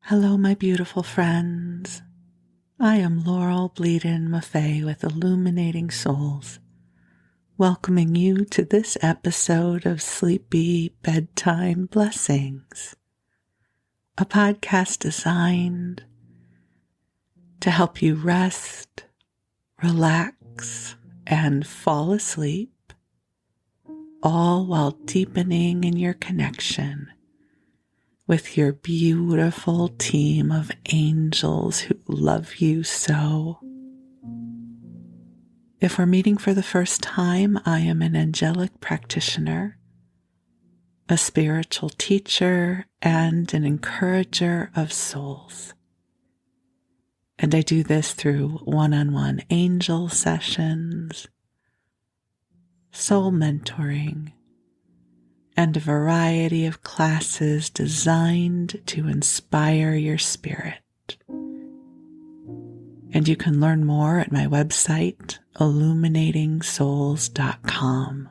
Hello, my beautiful friends. I am Laurel Bleadon-Maffei with Illuminating Souls, welcoming you to this episode of Sleepy Bedtime Blessings, a podcast designed to help you rest, relax, and fall asleep, all while deepening in your connection with your beautiful team of angels who love you so. If we're meeting for the first time, I am an angelic practitioner, a spiritual teacher, and an encourager of souls. And I do this through one-on-one angel sessions, soul mentoring, and a variety of classes designed to inspire your spirit. And you can learn more at my website, illuminatingsouls.com.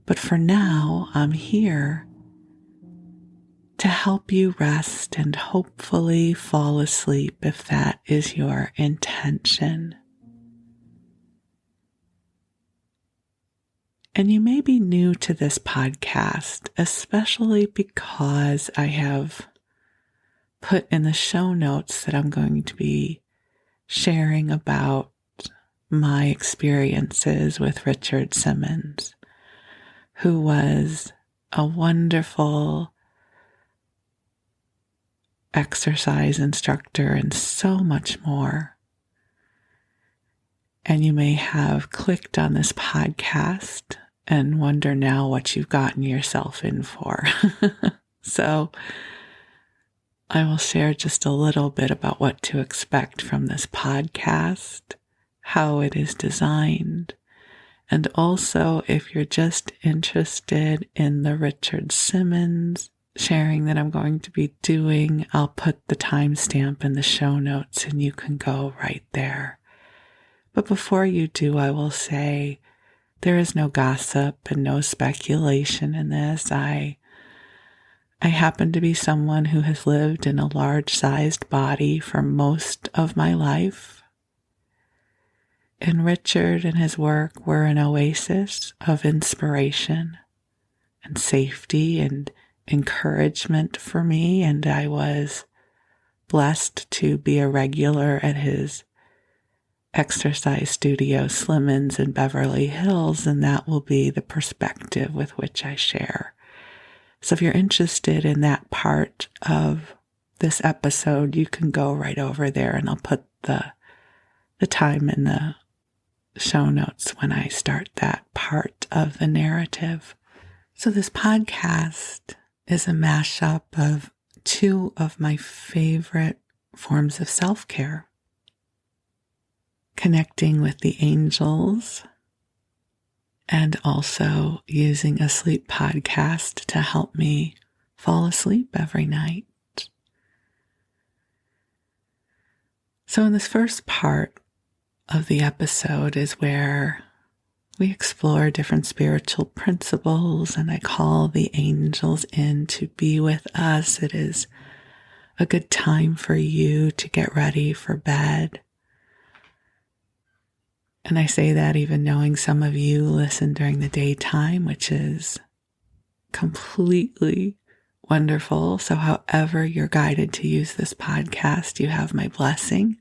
But for now, I'm here to help you rest and hopefully fall asleep if that is your intention. And you may be new to this podcast, especially because I have put in the show notes that I'm going to be sharing about my experiences with Richard Simmons, who was a wonderful exercise instructor and so much more. And you may have clicked on this podcast and wonder now what you've gotten yourself in for. So I will share just a little bit about what to expect from this podcast, how it is designed, and also if you're just interested in the Richard Simmons sharing that I'm going to be doing, I'll put the timestamp in the show notes and you can go right there. But before you do, I will say there is no gossip and no speculation in this. I happen to be someone who has lived in a large-sized body for most of my life. And Richard and his work were an oasis of inspiration and safety and encouragement for me. And I was blessed to be a regular at his exercise studio, Slimmons in Beverly Hills, and that will be the perspective with which I share. So if you're interested in that part of this episode, you can go right over there and I'll put the time in the show notes when I start that part of the narrative. So this podcast is a mashup of two of my favorite forms of self-care: connecting with the angels, and also using a sleep podcast to help me fall asleep every night. So in this first part of the episode is where we explore different spiritual principles, and I call the angels in to be with us. It is a good time for you to get ready for bed. And I say that even knowing some of you listen during the daytime, which is completely wonderful. So however you're guided to use this podcast, you have my blessing.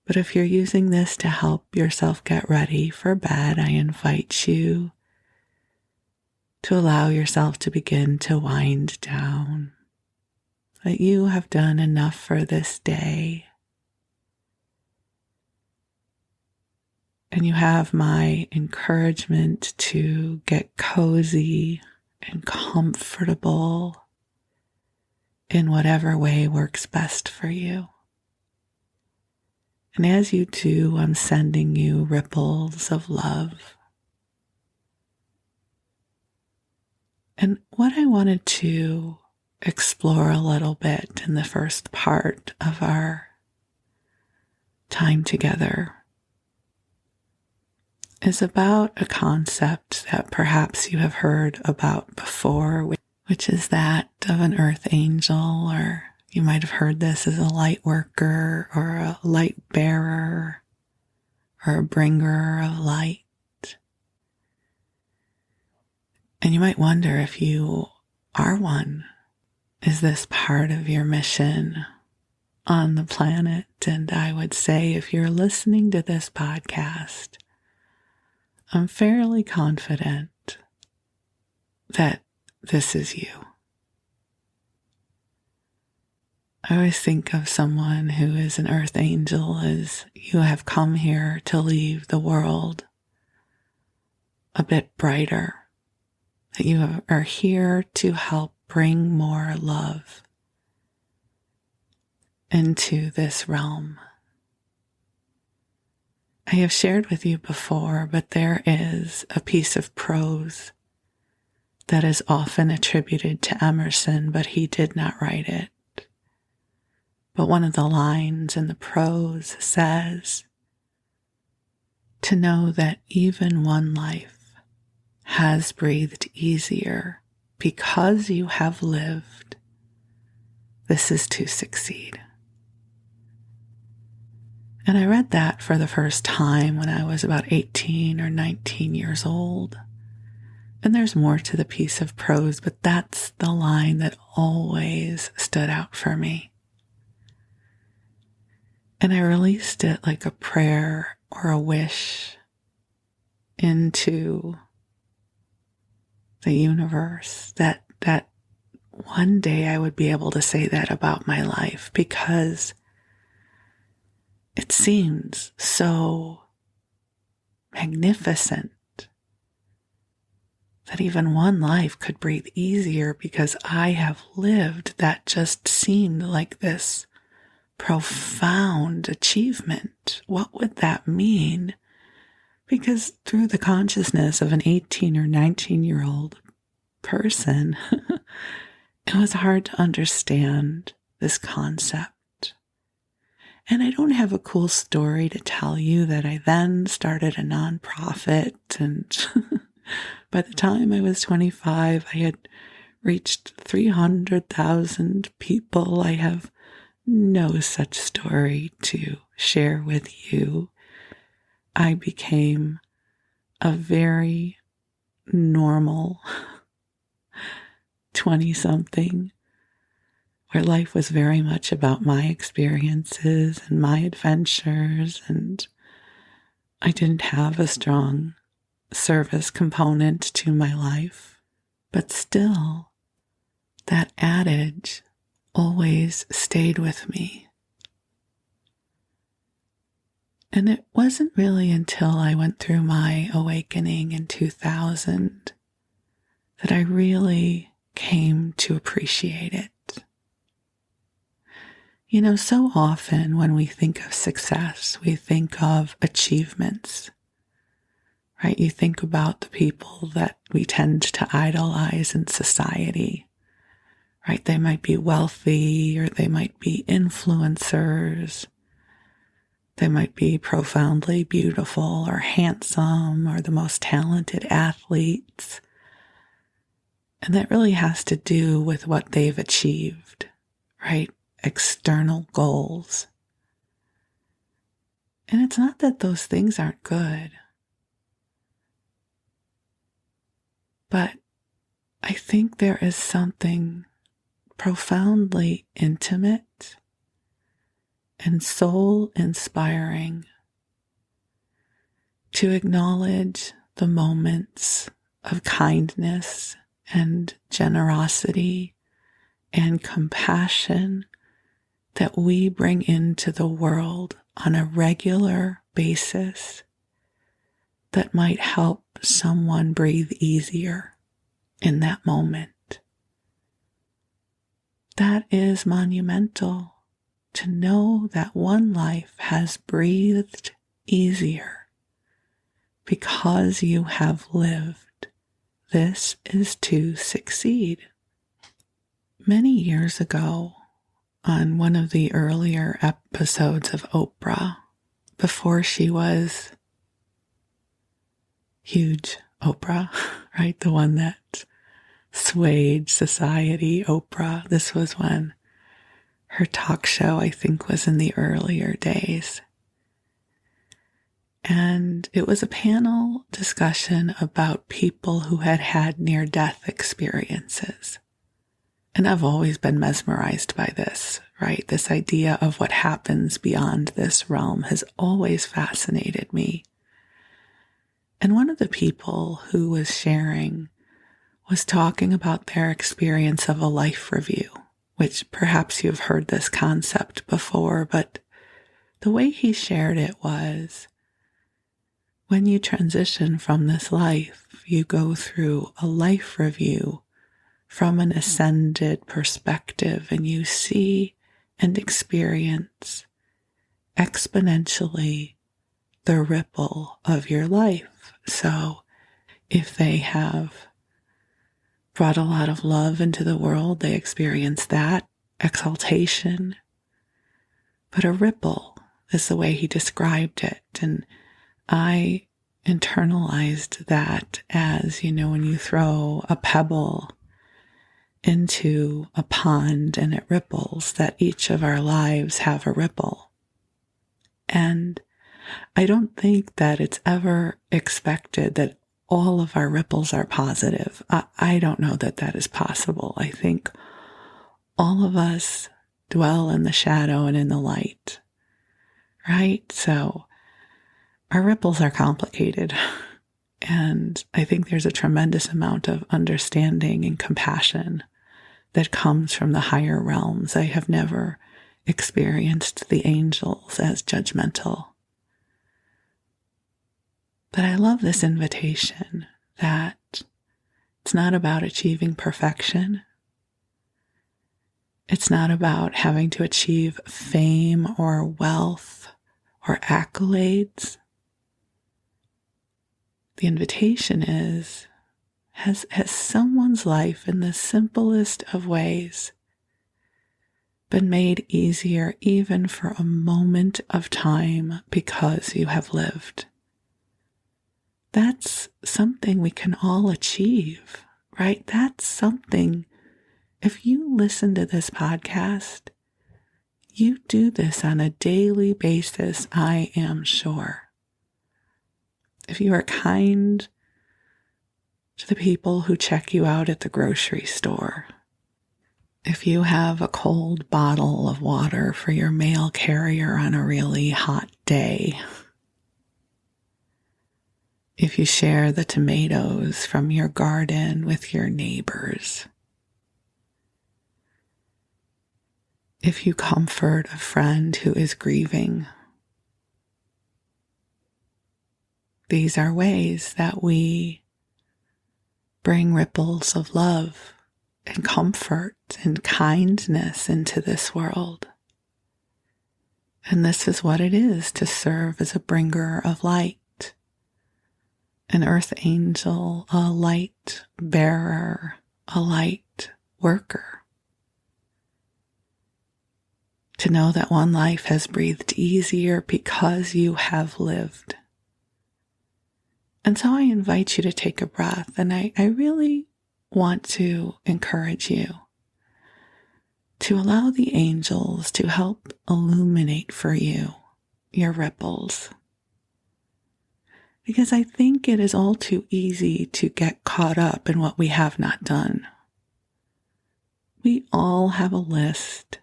But if you're using this to help yourself get ready for bed, I invite you to allow yourself to begin to wind down. That you have done enough for this day. And you have my encouragement to get cozy and comfortable in whatever way works best for you. And as you do, I'm sending you ripples of love. And what I wanted to explore a little bit in the first part of our time together is about a concept that perhaps you have heard about before, which is that of an earth angel, or you might have heard this as a light worker or a light bearer or a bringer of light. And you might wonder if you are one. Is this part of your mission on the planet? And I would say if you're listening to this podcast, I'm fairly confident that this is you. I always think of someone who is an earth angel as you have come here to leave the world a bit brighter, that you are here to help bring more love into this realm. I have shared with you before, but there is a piece of prose that is often attributed to Emerson, but he did not write it. But one of the lines in the prose says, "To know that even one life has breathed easier because you have lived, this is to succeed." And I read that for the first time when I was about 18 or 19 years old. And there's more to the piece of prose, but that's the line that always stood out for me. And I released it like a prayer or a wish into the universe, that one day I would be able to say that about my life, because it seems so magnificent that even one life could breathe easier because I have lived. That just seemed like this profound achievement. What would that mean? Because through the consciousness of an 18 or 19-year-old person, it was hard to understand this concept. And I don't have a cool story to tell you that I then started a nonprofit, and by the time I was 25, I had reached 300,000 people. I have no such story to share with you. I became a very normal 20-something where life was very much about my experiences and my adventures, and I didn't have a strong service component to my life. But still, that adage always stayed with me. And it wasn't really until I went through my awakening in 2000 that I really came to appreciate it. You know, so often when we think of success, we think of achievements, right? You think about the people that we tend to idolize in society, right? They might be wealthy, or they might be influencers. They might be profoundly beautiful or handsome or the most talented athletes. And that really has to do with what they've achieved, right? External goals. And it's not that those things aren't good, but I think there is something profoundly intimate and soul-inspiring to acknowledge the moments of kindness and generosity and compassion that we bring into the world on a regular basis that might help someone breathe easier in that moment. That is monumental, to know that one life has breathed easier because you have lived. This is to succeed. Many years ago, on one of the earlier episodes of Oprah, before she was huge Oprah, right? The one that swayed society, Oprah. This was when her talk show, I think, was in the earlier days. And it was a panel discussion about people who had had near-death experiences. And I've always been mesmerized by this, right? This idea of what happens beyond this realm has always fascinated me. And one of the people who was sharing was talking about their experience of a life review, which perhaps you've heard this concept before, but the way he shared it was, when you transition from this life, you go through a life review from an ascended perspective, and you see and experience exponentially the ripple of your life. So if they have brought a lot of love into the world, they experience that exaltation. But a ripple is the way he described it. And I internalized that as, when you throw a pebble into a pond and it ripples, that each of our lives have a ripple. And I don't think that it's ever expected that all of our ripples are positive. I don't know that that is possible. I think all of us dwell in the shadow and in the light, right? So our ripples are complicated. And I think there's a tremendous amount of understanding and compassion that comes from the higher realms. I have never experienced the angels as judgmental. But I love this invitation that it's not about achieving perfection. It's not about having to achieve fame or wealth or accolades. The invitation is, has someone's life in the simplest of ways been made easier even for a moment of time because you have lived? That's something we can all achieve, right? That's something, if you listen to this podcast, you do this on a daily basis, I am sure. If you are kind to the people who check you out at the grocery store, if you have a cold bottle of water for your mail carrier on a really hot day, if you share the tomatoes from your garden with your neighbors, if you comfort a friend who is grieving, these are ways that we bring ripples of love and comfort and kindness into this world. And this is what it is to serve as a bringer of light. An earth angel, a light bearer, a light worker. To know that one life has breathed easier because you have lived. And so I invite you to take a breath, and I really want to encourage you to allow the angels to help illuminate for you your ripples. Because I think it is all too easy to get caught up in what we have not done. We all have a list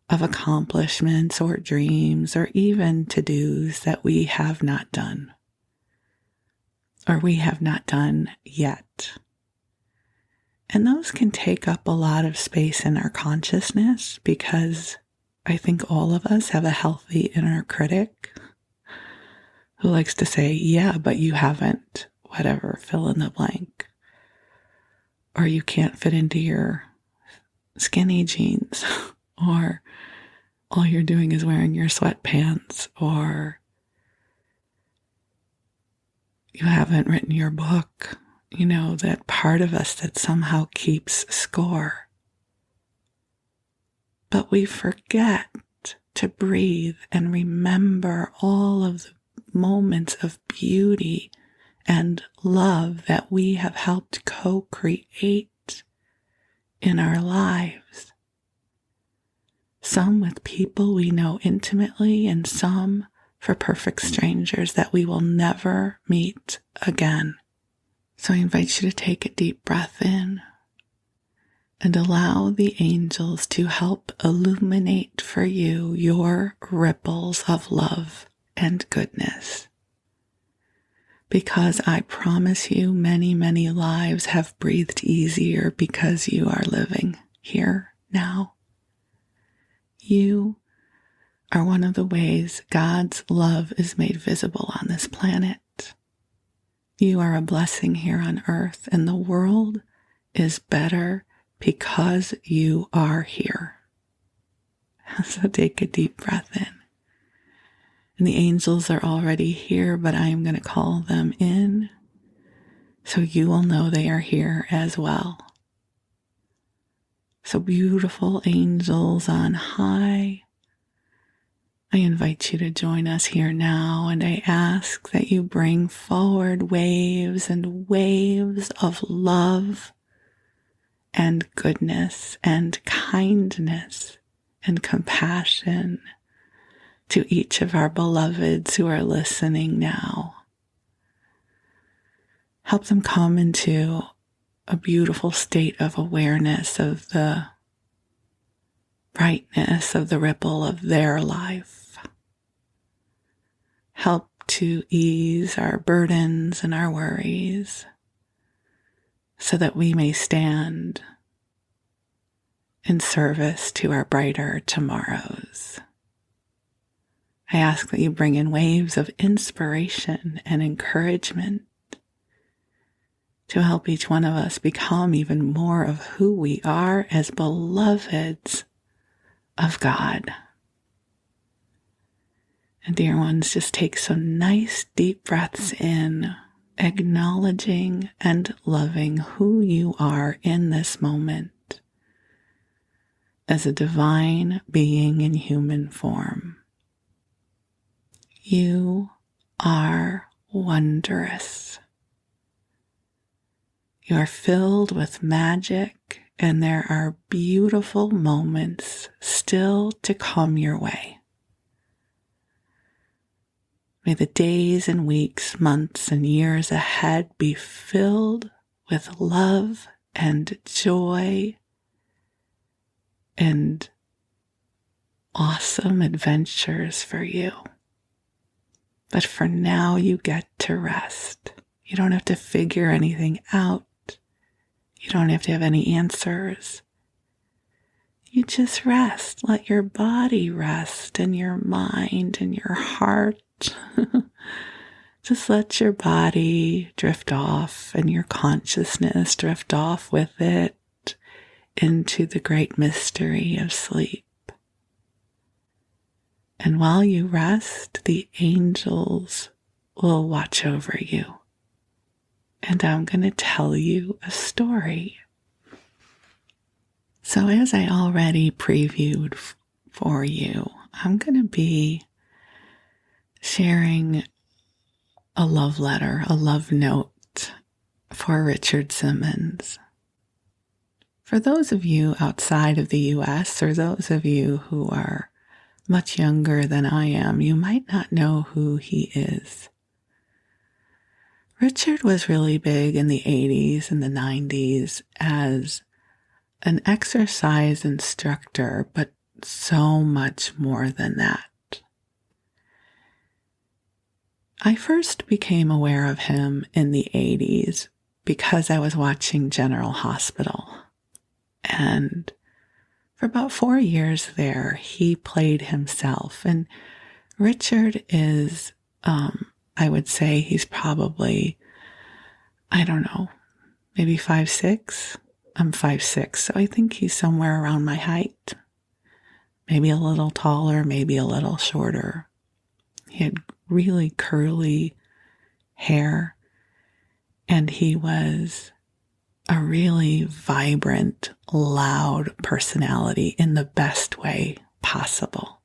of accomplishments or dreams or even to-dos that we have not done, or we have not done yet. And those can take up a lot of space in our consciousness, because I think all of us have a healthy inner critic who likes to say, yeah, but you haven't, whatever, fill in the blank. Or you can't fit into your skinny jeans, or all you're doing is wearing your sweatpants, or you haven't written your book. That part of us that somehow keeps score. But we forget to breathe and remember all of the moments of beauty and love that we have helped co-create in our lives. Some with people we know intimately, and some for perfect strangers that we will never meet again. So I invite you to take a deep breath in and allow the angels to help illuminate for you your ripples of love and goodness. Because I promise you, many, many lives have breathed easier because you are living here now. You are one of the ways God's love is made visible on this planet. You are a blessing here on earth, and the world is better because you are here. So take a deep breath in. And the angels are already here, but I am going to call them in so you will know they are here as well. So beautiful angels on high, I invite you to join us here now, and I ask that you bring forward waves and waves of love and goodness and kindness and compassion to each of our beloveds who are listening now. Help them come into a beautiful state of awareness of the brightness of the ripple of their life. Help to ease our burdens and our worries so that we may stand in service to our brighter tomorrows. I ask that you bring in waves of inspiration and encouragement to help each one of us become even more of who we are as beloveds of God. And dear ones, just take some nice deep breaths in, acknowledging and loving who you are in this moment as a divine being in human form. You are wondrous. You are filled with magic, and there are beautiful moments still to come your way. May the days and weeks, months and years ahead be filled with love and joy and awesome adventures for you. But for now, you get to rest. You don't have to figure anything out. You don't have to have any answers. You just rest. Let your body rest, and your mind and your heart. Just let your body drift off and your consciousness drift off with it into the great mystery of sleep. And while you rest, the angels will watch over you. And I'm going to tell you a story. So as I already previewed for you, I'm going to be sharing a love letter, a love note for Richard Simmons. For those of you outside of the U.S., or those of you who are much younger than I am, you might not know who he is. Richard was really big in the 80s and the 90s as an exercise instructor, but so much more than that. I first became aware of him in the 80s because I was watching General Hospital. And for about 4 years there, he played himself. And Richard is, I would say he's probably, I don't know, maybe 5'6". I'm 5'6", so I think he's somewhere around my height. Maybe a little taller, maybe a little shorter. He had really curly hair, and he was a really vibrant, loud personality in the best way possible.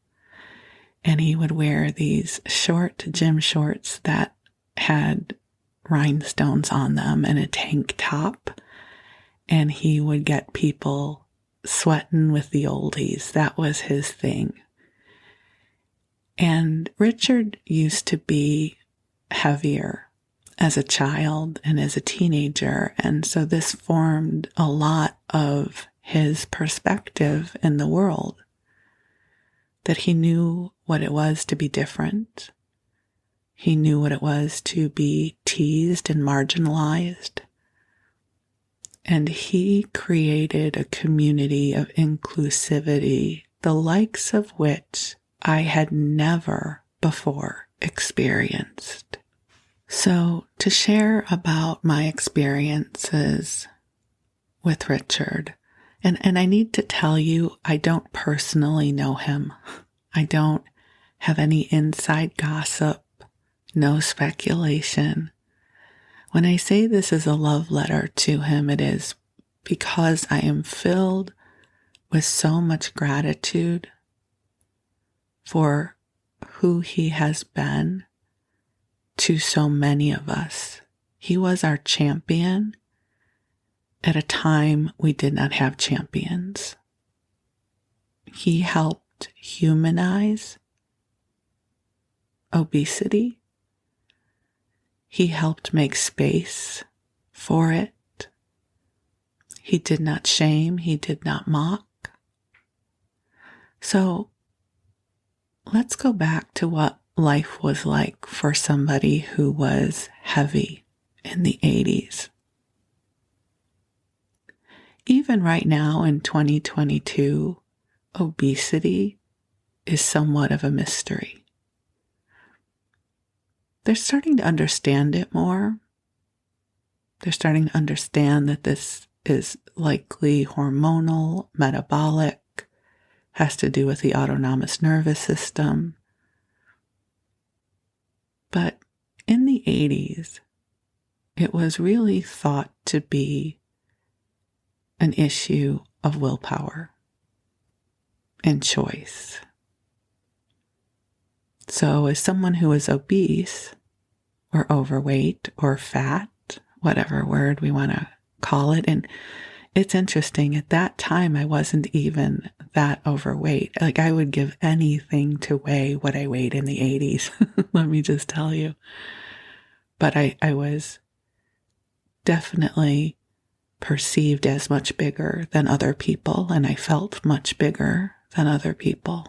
And he would wear these short gym shorts that had rhinestones on them and a tank top. And he would get people sweating with the oldies. That was his thing. And Richard used to be heavier as a child and as a teenager. And so this formed a lot of his perspective in the world, that he knew what it was to be different. He knew what it was to be teased and marginalized. And he created a community of inclusivity, the likes of which I had never before experienced. So, to share about my experiences with Richard, and I need to tell you, I don't personally know him. I don't have any inside gossip, no speculation. When I say this is a love letter to him, it is because I am filled with so much gratitude for who he has been to so many of us. He was our champion at a time we did not have champions. He helped humanize obesity. He helped make space for it. He did not shame. He did not mock. So let's go back to what life was like for somebody who was heavy in the 80s. Even right now in 2022, obesity is somewhat of a mystery. They're starting to understand it more. They're starting to understand that this is likely hormonal, metabolic, has to do with the autonomous nervous system. But in the 80s, it was really thought to be an issue of willpower and choice. So as someone who is obese or overweight or fat, whatever word we want to call it, and it's interesting, at that time I wasn't even that overweight. Like, I would give anything to weigh what I weighed in the 80s, let me just tell you. But I was definitely perceived as much bigger than other people, and I felt much bigger than other people.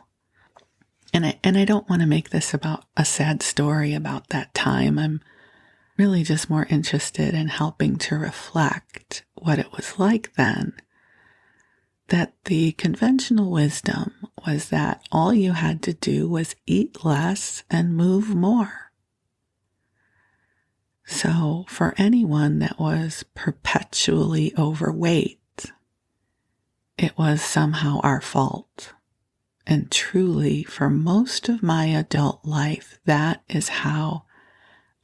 And I don't want to make this about a sad story about that time. I'm really just more interested in helping to reflect what it was like then. That the conventional wisdom was that all you had to do was eat less and move more. So for anyone that was perpetually overweight, it was somehow our fault. And truly, for most of my adult life, that is how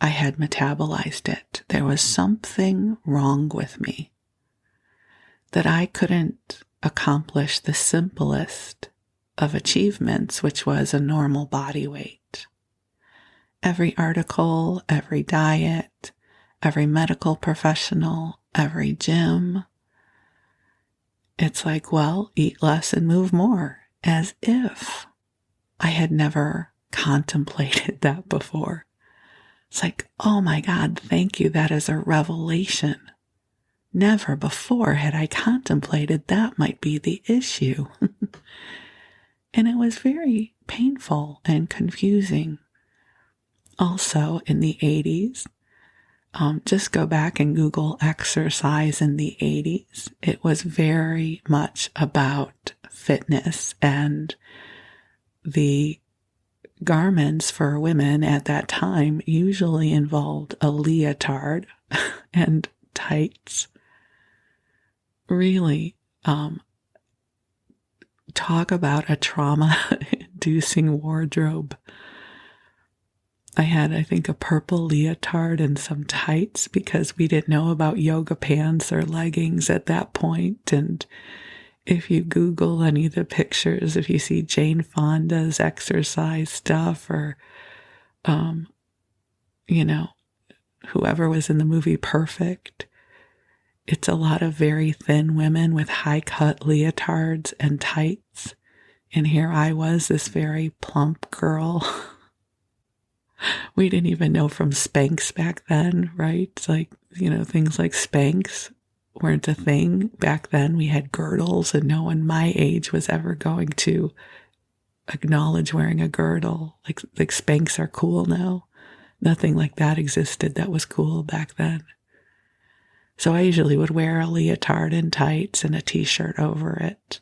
I had metabolized it. There was something wrong with me, that I couldn't accomplish the simplest of achievements, which was a normal body weight. Every article, every diet, every medical professional, every gym, it's like, well, eat less and move more, as if I had never contemplated that before. It's like, oh my God, thank you. That is a revelation. Never before had I contemplated that might be the issue. And it was very painful and confusing. Also, in the 80s, just go back and Google exercise in the 80s. It was very much about fitness, and the garments for women at that time usually involved a leotard and tights. Really, talk about a trauma-inducing wardrobe. I had, I think, a purple leotard and some tights because we didn't know about yoga pants or leggings at that point. And if you Google any of the pictures, if you see Jane Fonda's exercise stuff or, whoever was in the movie Perfect. It's a lot of very thin women with high-cut leotards and tights. And here I was, this very plump girl. We didn't even know from Spanx back then, right? Like, things like Spanx weren't a thing. Back then we had girdles, and no one my age was ever going to acknowledge wearing a girdle. Like Spanx are cool now. Nothing like that existed that was cool back then. So I usually would wear a leotard and tights and a t-shirt over it.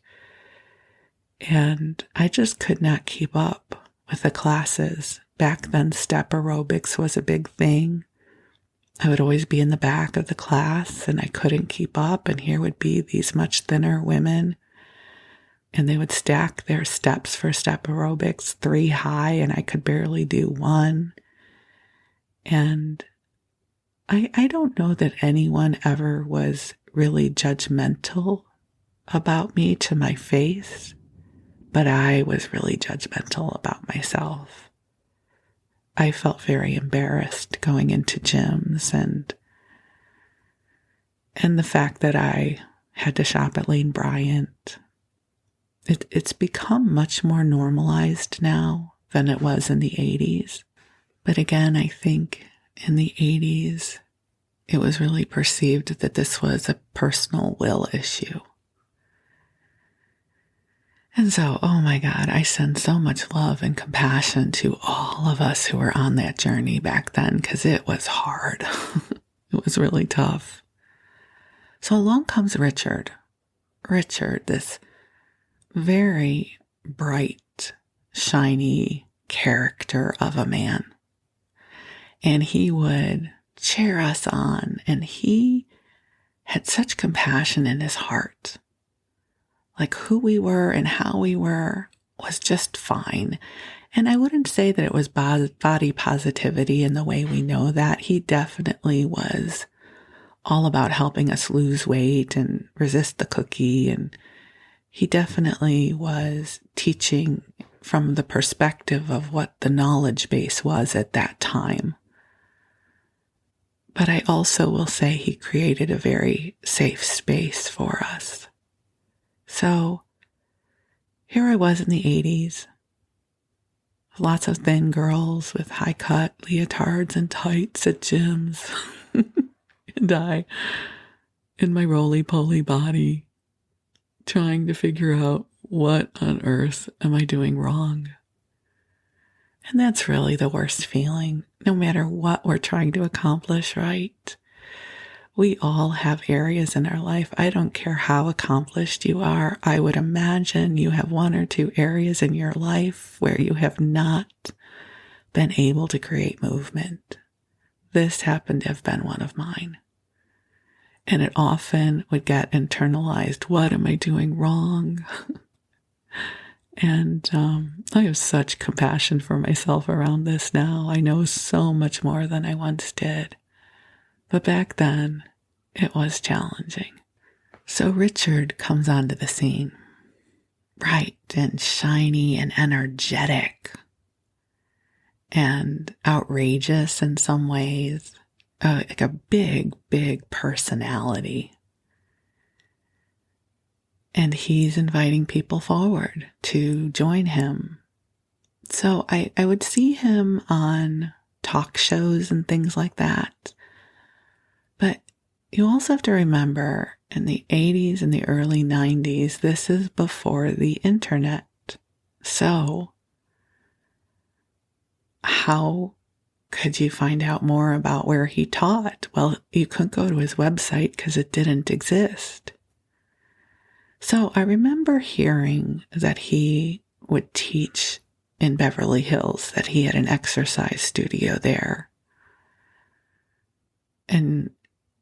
And I just could not keep up with the classes. Back then, step aerobics was a big thing. I would always be in the back of the class and I couldn't keep up. And here would be these much thinner women, and they would stack their steps for step aerobics 3 high, and I could barely do 1. And I don't know that anyone ever was really judgmental about me to my face, but I was really judgmental about myself. I felt very embarrassed going into gyms, and the fact that I had to shop at Lane Bryant. It's become much more normalized now than it was in the 80s. But again, I think in the 80s, it was really perceived that this was a personal will issue. And so, oh my God, I send so much love and compassion to all of us who were on that journey back then, because it was hard. It was really tough. So along comes Richard. Richard, this very bright, shiny character of a man. And he would cheer us on, and he had such compassion in his heart. Like who we were and how we were was just fine. And I wouldn't say that it was body positivity in the way we know that. He definitely was all about helping us lose weight and resist the cookie. And he definitely was teaching from the perspective of what the knowledge base was at that time. But I also will say he created a very safe space for us. So here I was in the 80s, lots of thin girls with high-cut leotards and tights at gyms, and I, in my roly-poly body, trying to figure out what on earth am I doing wrong. And that's really the worst feeling, no matter what we're trying to accomplish, right? We all have areas in our life. I don't care how accomplished you are. I would imagine you have 1 or 2 areas in your life where you have not been able to create movement. This happened to have been one of mine. And it often would get internalized. What am I doing wrong? And I have such compassion for myself around this now. I know so much more than I once did. But back then, it was challenging. So Richard comes onto the scene, bright and shiny and energetic and outrageous in some ways, like a big, big personality. And he's inviting people forward to join him. So I would see him on talk shows and things like that. But you also have to remember, in the 80s and the early 90s, this is before the internet. So how could you find out more about where he taught? Well, you couldn't go to his website because it didn't exist. So I remember hearing that he would teach in Beverly Hills, that he had an exercise studio there. And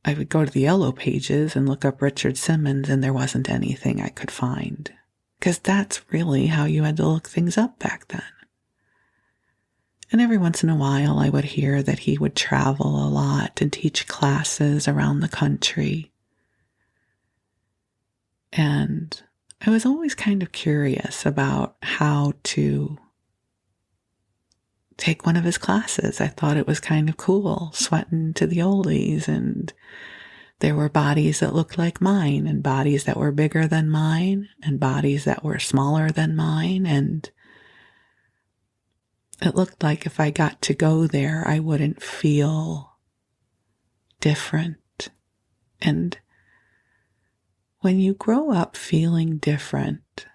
I would go to the Yellow Pages and look up Richard Simmons, and there wasn't anything I could find. Because that's really how you had to look things up back then. And every once in a while, I would hear that he would travel a lot and teach classes around the country. And I was always kind of curious about how to take one of his classes. I thought it was kind of cool, sweating to the oldies, and there were bodies that looked like mine, and bodies that were bigger than mine, and bodies that were smaller than mine, and it looked like if I got to go there, I wouldn't feel different. And when you grow up feeling different,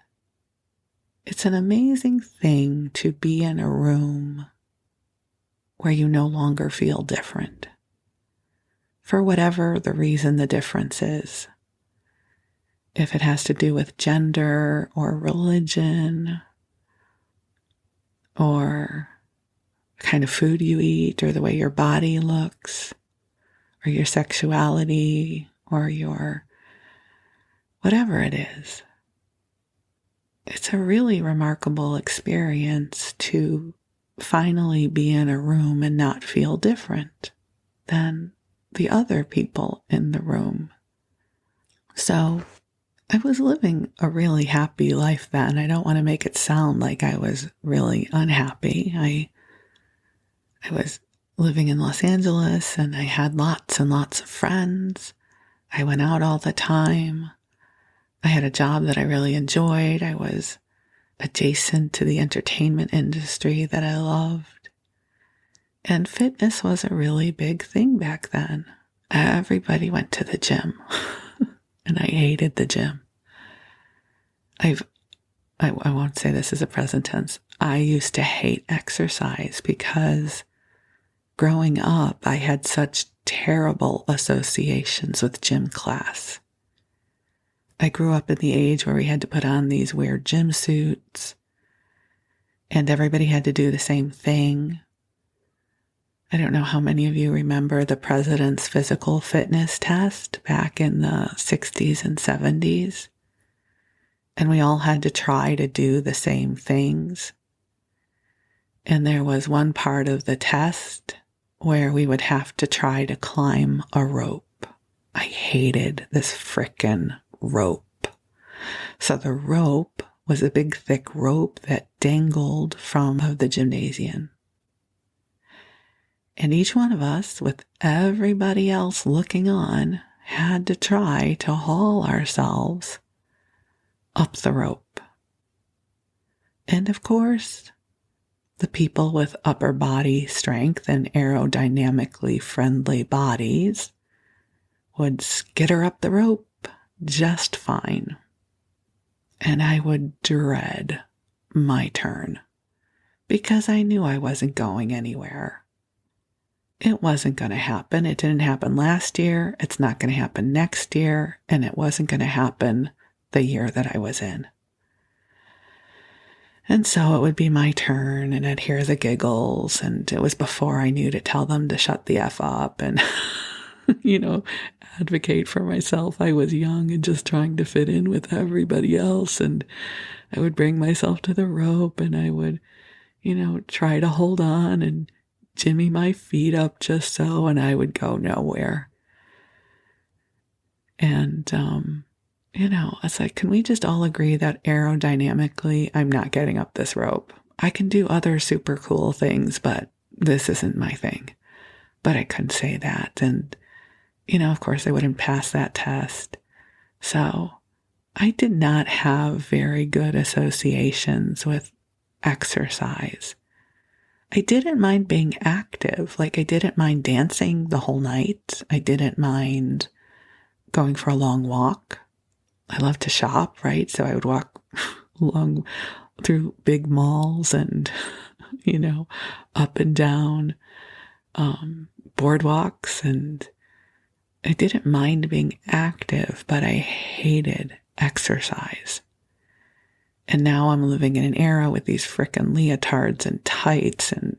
it's an amazing thing to be in a room where you no longer feel different, for whatever the reason the difference is. If it has to do with gender or religion or the kind of food you eat or the way your body looks or your sexuality or your whatever it is. It's a really remarkable experience to finally be in a room and not feel different than the other people in the room. So I was living a really happy life then. I don't want to make it sound like I was really unhappy. I was living in Los Angeles and I had lots and lots of friends. I went out all the time. I had a job that I really enjoyed. I was adjacent to the entertainment industry that I loved. And fitness was a really big thing back then. Everybody went to the gym, and I hated the gym. I won't say this as a present tense. I used to hate exercise because growing up, I had such terrible associations with gym class. I grew up in the age where we had to put on these weird gym suits, and everybody had to do the same thing. I don't know how many of you remember the president's physical fitness test back in the 60s and 70s. And we all had to try to do the same things. And there was one part of the test where we would have to try to climb a rope. I hated this frickin' rope. So the rope was a big thick rope that dangled from the gymnasium. And each one of us, with everybody else looking on, had to try to haul ourselves up the rope. And of course, the people with upper body strength and aerodynamically friendly bodies would skitter up the rope just fine. And I would dread my turn because I knew I wasn't going anywhere. It wasn't going to happen. It didn't happen last year. It's not going to happen next year. And it wasn't going to happen the year that I was in. And so it would be my turn and I'd hear the giggles. And it was before I knew to tell them to shut the F up and, advocate for myself. I was young and just trying to fit in with everybody else. And I would bring myself to the rope and I would, try to hold on and jimmy my feet up just so, and I would go nowhere. And, it's like, can we just all agree that aerodynamically, I'm not getting up this rope? I can do other super cool things, but this isn't my thing. But I couldn't say that. And, of course, I wouldn't pass that test. So I did not have very good associations with exercise. I didn't mind being active. Like, I didn't mind dancing the whole night. I didn't mind going for a long walk. I love to shop, right? So I would walk along through big malls and, up and down boardwalks. And I didn't mind being active, but I hated exercise. And now I'm living in an era with these frickin' leotards and tights and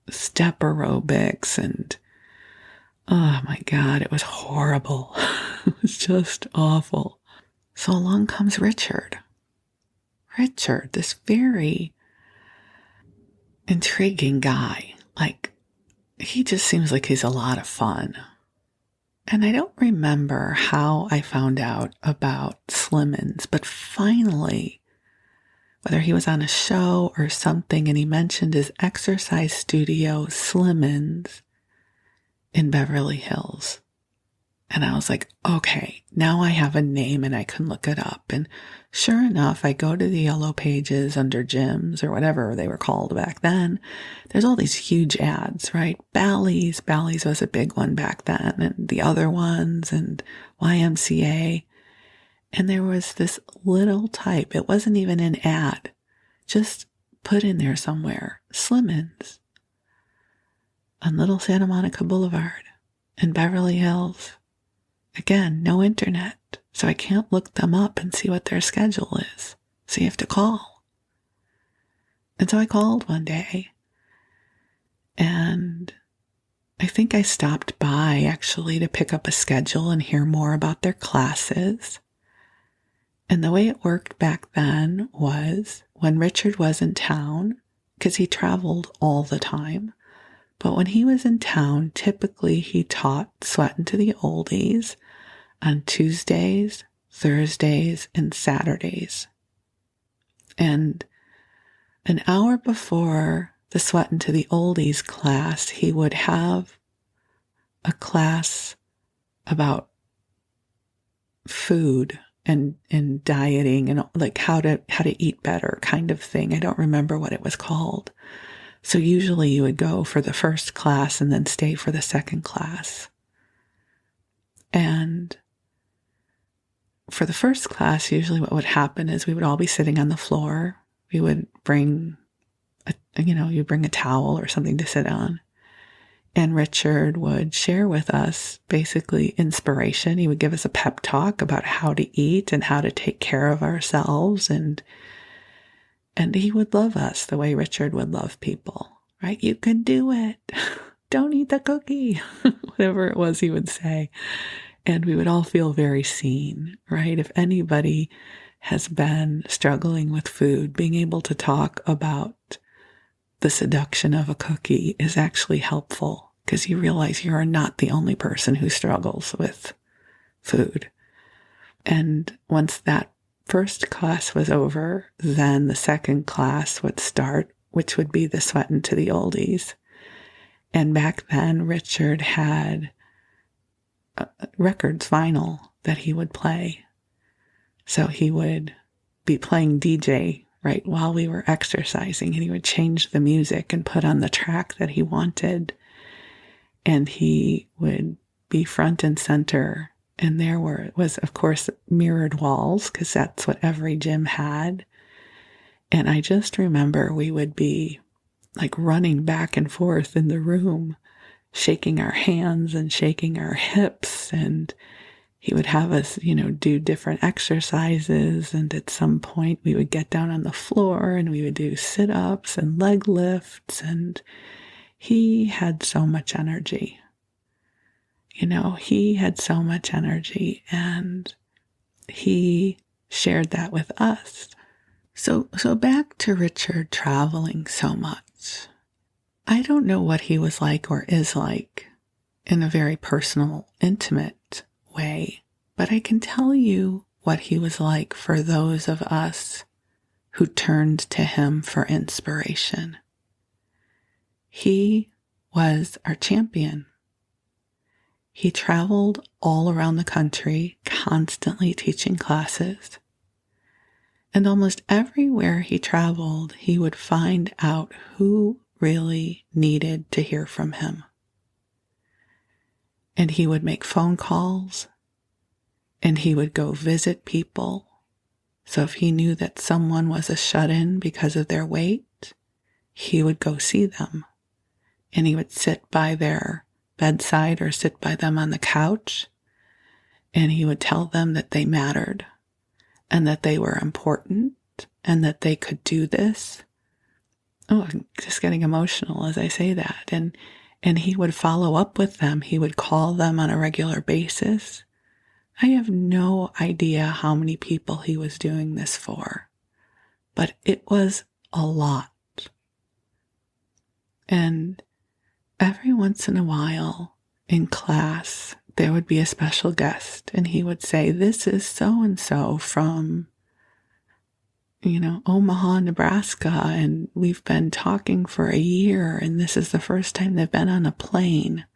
step aerobics and, oh my God, it was horrible. It was just awful. So along comes Richard. Richard, this very intriguing guy. Like, he just seems like he's a lot of fun. And I don't remember how I found out about Slimmons, but finally, whether he was on a show or something, and he mentioned his exercise studio, Slimmons, in Beverly Hills. And I was like, okay, now I have a name and I can look it up. And sure enough, I go to the yellow pages under gyms or whatever they were called back then. There's all these huge ads, right? Bally's was a big one back then, and the other ones, and YMCA. And there was this little type. It wasn't even an ad. Just put in there somewhere, Slimmons on Little Santa Monica Boulevard in Beverly Hills. Again, no internet, so I can't look them up and see what their schedule is. So you have to call. And so I called one day, and I think I stopped by actually to pick up a schedule and hear more about their classes. And the way it worked back then was when Richard was in town, because he traveled all the time, but when he was in town, typically he taught Sweatin' to the Oldies on Tuesdays, Thursdays, and Saturdays. And an hour before the Sweatin' to the Oldies class, he would have a class about food and dieting and like how to eat better kind of thing. I don't remember what it was called. So usually you would go for the first class and then stay for the second class. And for the first class, usually what would happen is we would all be sitting on the floor. We would bring you bring a towel or something to sit on. And Richard would share with us basically inspiration. He would give us a pep talk about how to eat and how to take care of ourselves. And he would love us the way Richard would love people, right? You can do it. Don't eat the cookie, whatever it was he would say. And we would all feel very seen, right? If anybody has been struggling with food, being able to talk about the seduction of a cookie is actually helpful because you realize you are not the only person who struggles with food. And once that first class was over, then the second class would start, which would be the Sweatin' to the Oldies. And back then, Richard had records, vinyl, that he would play. So he would be playing DJ right while we were exercising, and he would change the music and put on the track that he wanted. And he would be front and center. And there was, of course, mirrored walls, because that's what every gym had. And I just remember we would be like running back and forth in the room, shaking our hands and shaking our hips. And he would have us, do different exercises. And at some point we would get down on the floor and we would do sit-ups and leg lifts. And he had so much energy. He had so much energy, and he shared that with us. So back to Richard traveling so much. I don't know what he was like or is like in a very personal, intimate way, but I can tell you what he was like for those of us who turned to him for inspiration. He was our champion. He traveled all around the country, constantly teaching classes. And almost everywhere he traveled, he would find out who really needed to hear from him. And he would make phone calls, and he would go visit people. So if he knew that someone was a shut-in because of their weight, he would go see them. And he would sit by their bedside or sit by them on the couch, and he would tell them that they mattered and that they were important and that they could do this. Oh, I'm just getting emotional as I say that. And he would follow up with them. He would call them on a regular basis. I have no idea how many people he was doing this for, but it was a lot. And every once in a while in class, there would be a special guest, and he would say, "This is so-and-so from Omaha, Nebraska, and we've been talking for a year, and this is the first time they've been on a plane,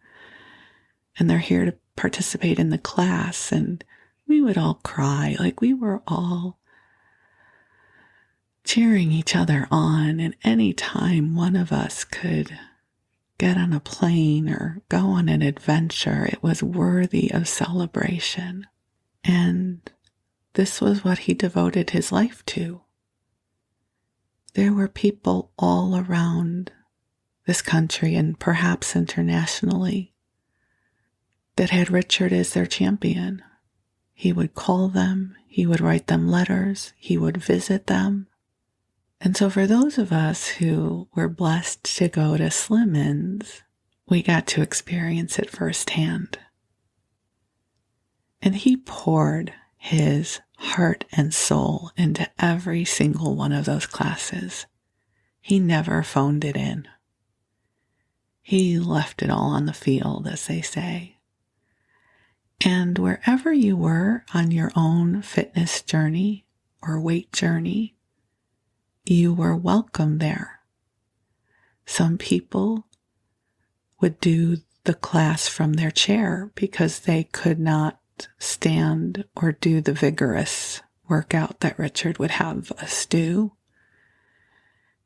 and they're here to participate in the class, and we would all cry. Like, we were all cheering each other on, and any time one of us could get on a plane or go on an adventure, it was worthy of celebration. And this was what he devoted his life to. There were people all around this country and perhaps internationally that had Richard as their champion. He would call them, he would write them letters, he would visit them. And so for those of us who were blessed to go to Slimmons, we got to experience it firsthand. And he poured his heart and soul into every single one of those classes. He never phoned it in. He left it all on the field, as they say. And wherever you were on your own fitness journey or weight journey, you were welcome there. Some people would do the class from their chair because they could not stand or do the vigorous workout that Richard would have us do.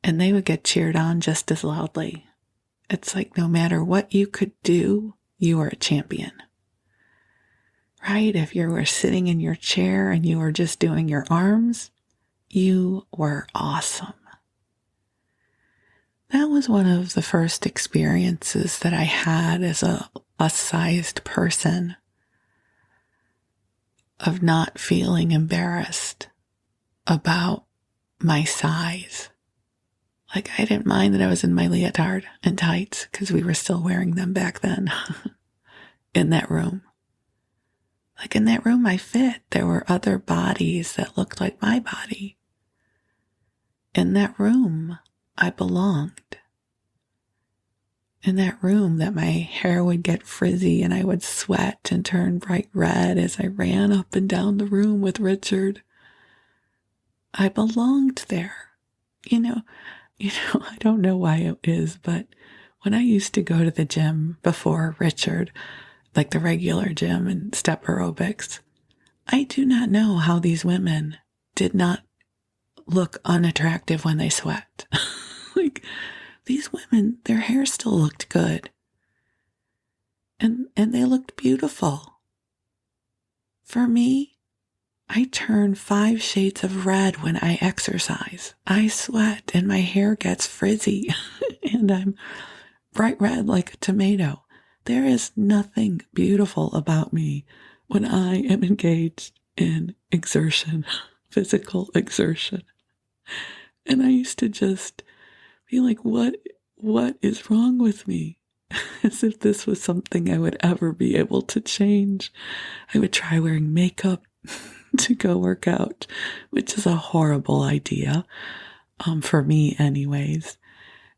And they would get cheered on just as loudly. It's like no matter what you could do, you were a champion. Right? If you were sitting in your chair and you were just doing your arms, you were awesome. That was one of the first experiences that I had as a plus-sized person, of not feeling embarrassed about my size. Like, I didn't mind that I was in my leotard and tights, because we were still wearing them back then, in that room. Like, in that room I fit. There were other bodies that looked like my body. In that room, I belonged. In that room that my hair would get frizzy and I would sweat and turn bright red as I ran up and down the room with Richard. I belonged there. I don't know why it is, but when I used to go to the gym before Richard, like the regular gym and step aerobics, I do not know how these women did not look unattractive when they sweat. Like, these women, their hair still looked good. And they looked beautiful. For me, I turn 5 shades of red when I exercise. I sweat and my hair gets frizzy and I'm bright red like a tomato. There is nothing beautiful about me when I am engaged in exertion, physical exertion. And I used to just be like, what is wrong with me? As if this was something I would ever be able to change. I would try wearing makeup to go work out, which is a horrible idea, for me anyways.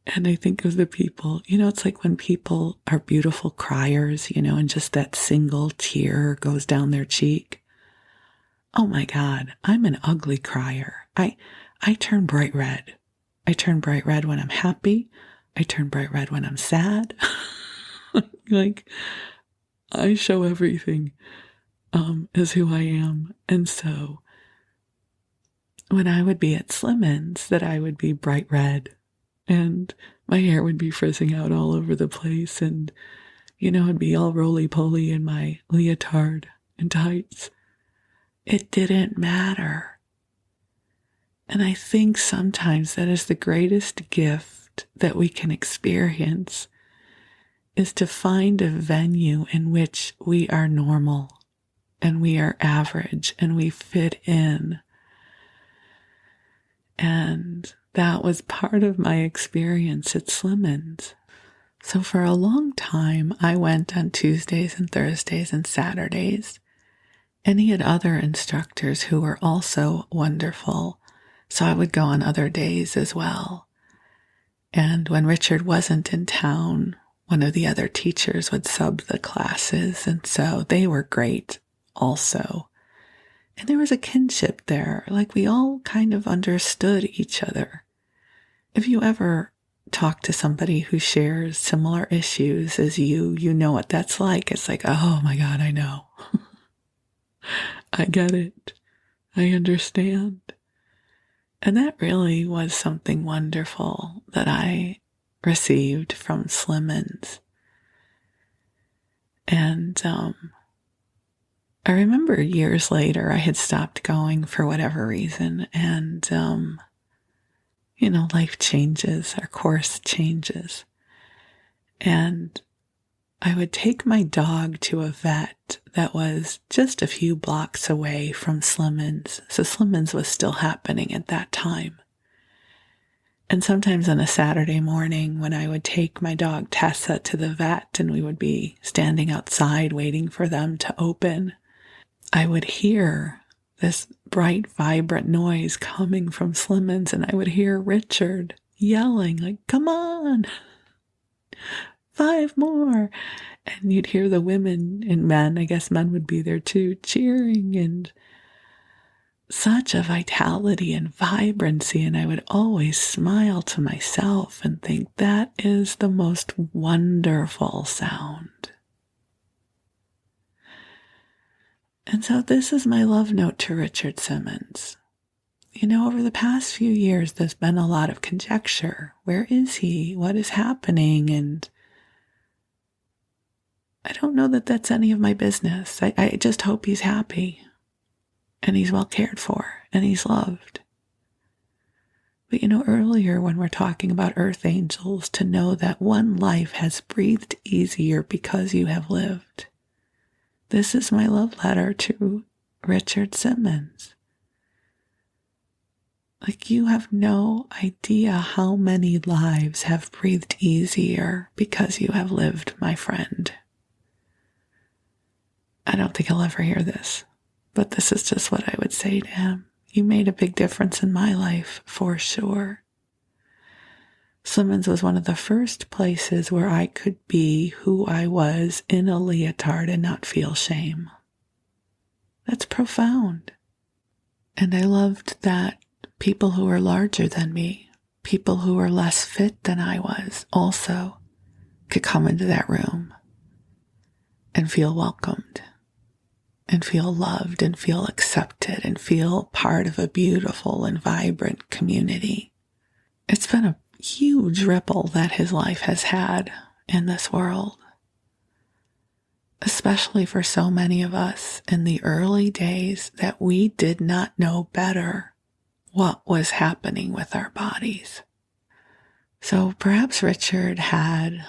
And I think of the people, it's like when people are beautiful criers, and just that single tear goes down their cheek. Oh my God, I'm an ugly crier. I turn bright red. I turn bright red when I'm happy. I turn bright red when I'm sad. Like, I show everything as who I am. And so when I would be at Slimmons, that I would be bright red and my hair would be frizzing out all over the place, and I'd be all roly-poly in my leotard and tights. It didn't matter. And I think sometimes that is the greatest gift that we can experience, is to find a venue in which we are normal and we are average and we fit in. And that was part of my experience at Slimmons. So for a long time, I went on Tuesdays and Thursdays and Saturdays, and he had other instructors who were also wonderful. So I would go on other days as well. And when Richard wasn't in town, one of the other teachers would sub the classes, and so they were great also. And there was a kinship there, like we all kind of understood each other. If you ever talk to somebody who shares similar issues as you know what that's like. It's like, oh my God, I know. I get it. I understand. And that really was something wonderful that I received from Slimmons. And I remember years later, I had stopped going for whatever reason. And, life changes, our course changes. And I would take my dog to a vet that was just a few blocks away from Slimmons. So Slimmons was still happening at that time. And sometimes on a Saturday morning when I would take my dog Tessa to the vet and we would be standing outside waiting for them to open, I would hear this bright, vibrant noise coming from Slimmons, and I would hear Richard yelling, like, come on, 5 more. And you'd hear the women and men, I guess men would be there too, cheering, and such a vitality and vibrancy. And I would always smile to myself and think, that is the most wonderful sound. And so this is my love note to Richard Simmons. Over the past few years, there's been a lot of conjecture. Where is he? What is happening? And I don't know that that's any of my business. I just hope he's happy and he's well cared for and he's loved. But earlier when we're talking about earth angels, to know that one life has breathed easier because you have lived. This is my love letter to Richard Simmons. Like, you have no idea how many lives have breathed easier because you have lived, my friend. I don't think he'll ever hear this, but this is just what I would say to him. You made a big difference in my life, for sure. Slimmons was one of the first places where I could be who I was in a leotard and not feel shame. That's profound. And I loved that people who were larger than me, people who were less fit than I was, also could come into that room and feel welcomed and feel loved and feel accepted and feel part of a beautiful and vibrant community. It's been a huge ripple that his life has had in this world, especially for so many of us in the early days that we did not know better what was happening with our bodies. So perhaps Richard had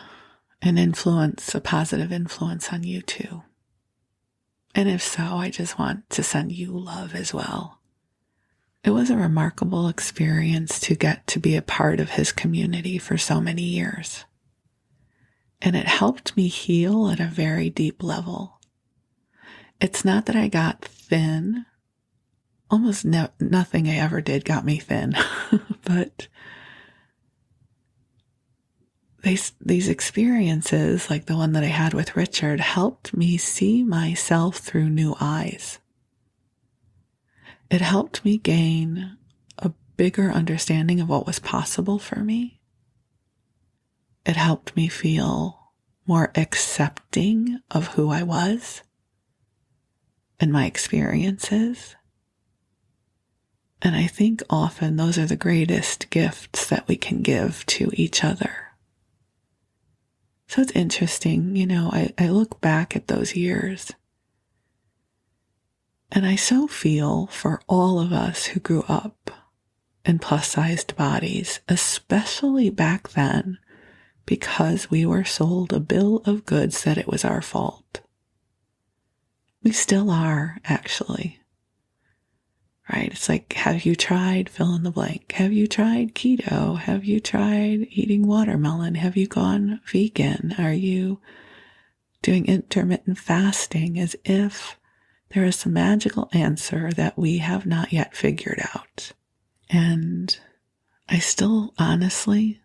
an influence, a positive influence on you too. And if so, I just want to send you love as well. It was a remarkable experience to get to be a part of his community for so many years. And it helped me heal at a very deep level. It's not that I got thin. Almost nothing I ever did got me thin. But these experiences, like the one that I had with Richard, helped me see myself through new eyes. It helped me gain a bigger understanding of what was possible for me. It helped me feel more accepting of who I was and my experiences. And I think often those are the greatest gifts that we can give to each other. So it's interesting, I look back at those years and I so feel for all of us who grew up in plus-sized bodies, especially back then, because we were sold a bill of goods that it was our fault. We still are, actually. Right? It's like, have you tried fill in the blank? Have you tried keto? Have you tried eating watermelon? Have you gone vegan? Are you doing intermittent fasting? As if there is some magical answer that we have not yet figured out. And I still, honestly,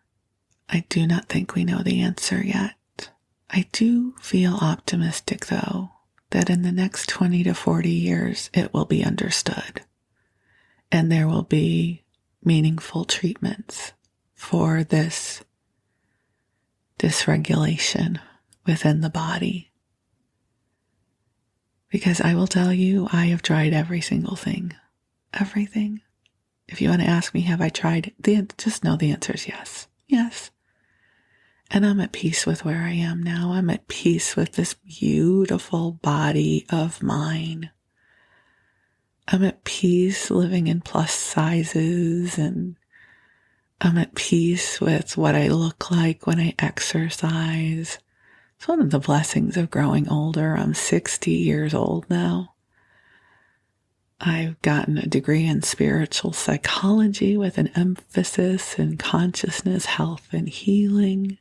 I do not think we know the answer yet. I do feel optimistic, though, that in the next 20 to 40 years, it will be understood. And there will be meaningful treatments for this dysregulation within the body. Because I will tell you, I have tried every single thing. Everything. If you want to ask me, have I tried? Just know the answer is yes. Yes. And I'm at peace with where I am now. I'm at peace with this beautiful body of mine. I'm at peace living in plus sizes, and I'm at peace with what I look like when I exercise. It's one of the blessings of growing older. I'm 60 years old now. I've gotten a degree in spiritual psychology with an emphasis in consciousness, health, and healing.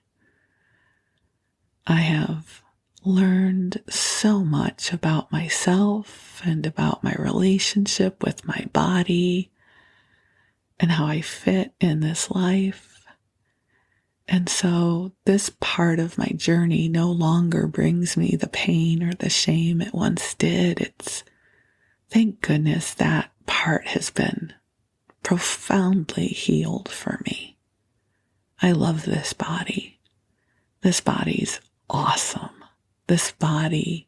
I have learned so much about myself and about my relationship with my body and how I fit in this life. And so this part of my journey no longer brings me the pain or the shame it once did. It's, thank goodness, that part has been profoundly healed for me. I love this body. This body's awesome. This body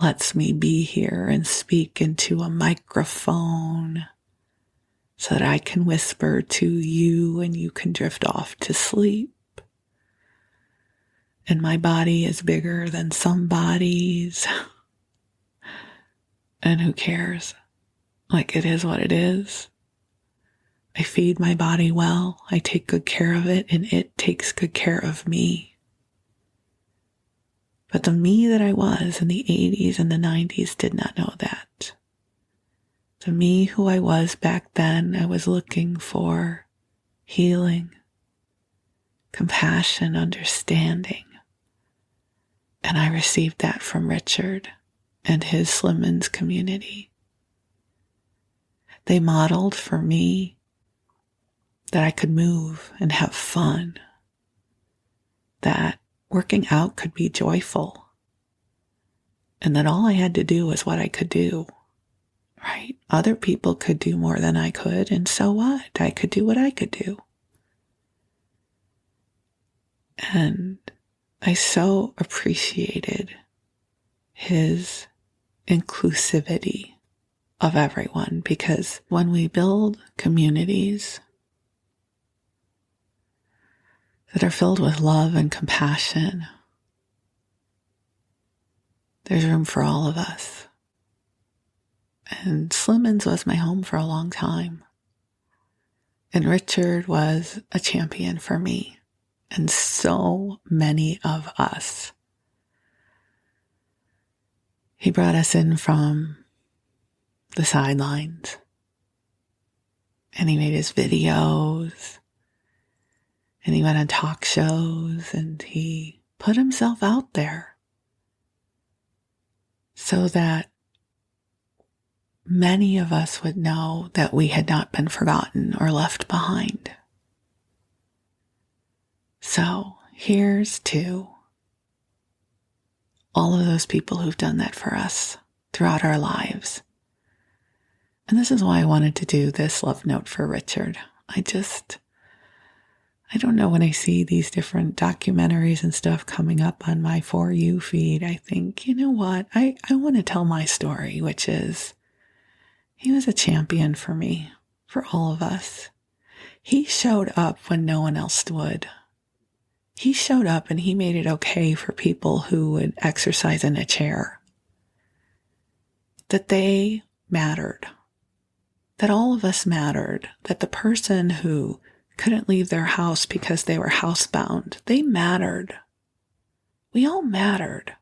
lets me be here and speak into a microphone so that I can whisper to you and you can drift off to sleep. And my body is bigger than some bodies. And who cares? Like, it is what it is. I feed my body well. I take good care of it, and it takes good care of me. But the me that I was in the 80s and the 90s did not know that. The me who I was back then, I was looking for healing, compassion, understanding. And I received that from Richard and his Slimmons community. They modeled for me that I could move and have fun, that working out could be joyful, and that all I had to do was what I could do, right? Other people could do more than I could, and so what? I could do what I could do. And I so appreciated his inclusivity of everyone, because when we build communities that are filled with love and compassion, there's room for all of us. And Slimmons was my home for a long time. And Richard was a champion for me and so many of us. He brought us in from the sidelines, and he made his videos, and he went on talk shows, and he put himself out there so that many of us would know that we had not been forgotten or left behind. So here's to all of those people who've done that for us throughout our lives. And this is why I wanted to do this love note for Richard. I don't know, when I see these different documentaries and stuff coming up on my For You feed, I think, you know what? I want to tell my story, which is, he was a champion for me, for all of us. He showed up when no one else would. He showed up and he made it okay for people who would exercise in a chair. That they mattered. That all of us mattered. That the person who couldn't leave their house because they were housebound, they mattered. We all mattered.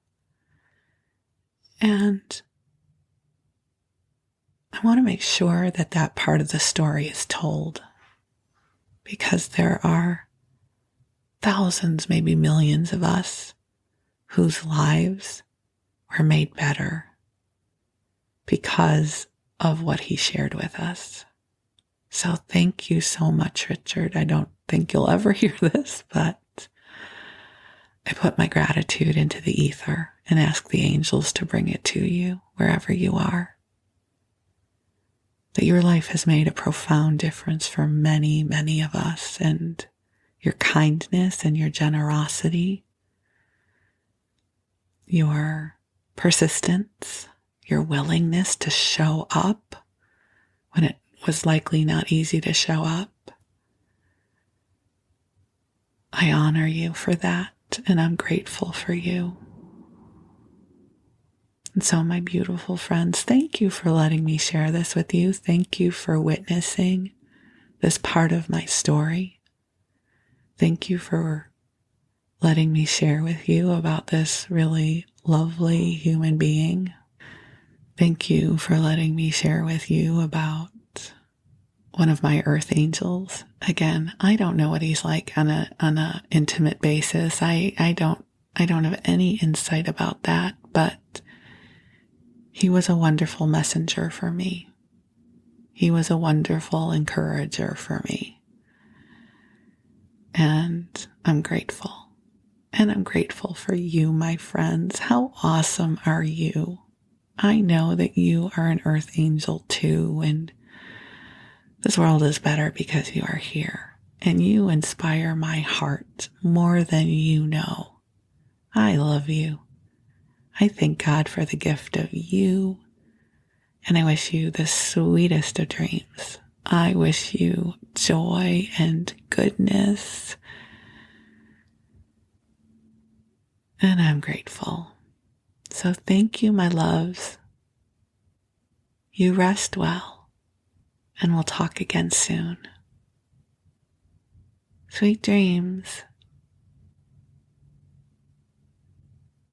And I want to make sure that that part of the story is told, because there are thousands, maybe millions of us whose lives were made better because of what he shared with us. So thank you so much, Richard. I don't think you'll ever hear this, but I put my gratitude into the ether and ask the angels to bring it to you wherever you are. That your life has made a profound difference for many, many of us, and your kindness and your generosity, your persistence, your willingness to show up when it was likely not easy to show up. I honor you for that, and I'm grateful for you. And so, my beautiful friends, thank you for letting me share this with you. Thank you for witnessing this part of my story. Thank you for letting me share with you about this really lovely human being. Thank you for letting me share with you about one of my earth angels. Again, I don't know what he's like on a intimate basis. I don't have any insight about that, but he was a wonderful messenger for me. He was a wonderful encourager for me. And I'm grateful. And I'm grateful for you, my friends. How awesome are you? I know that you are an earth angel too, and this world is better because you are here. And you inspire my heart more than you know. I love you. I thank God for the gift of you. And I wish you the sweetest of dreams. I wish you joy and goodness. And I'm grateful. So thank you, my loves. You rest well, and we'll talk again soon. Sweet dreams.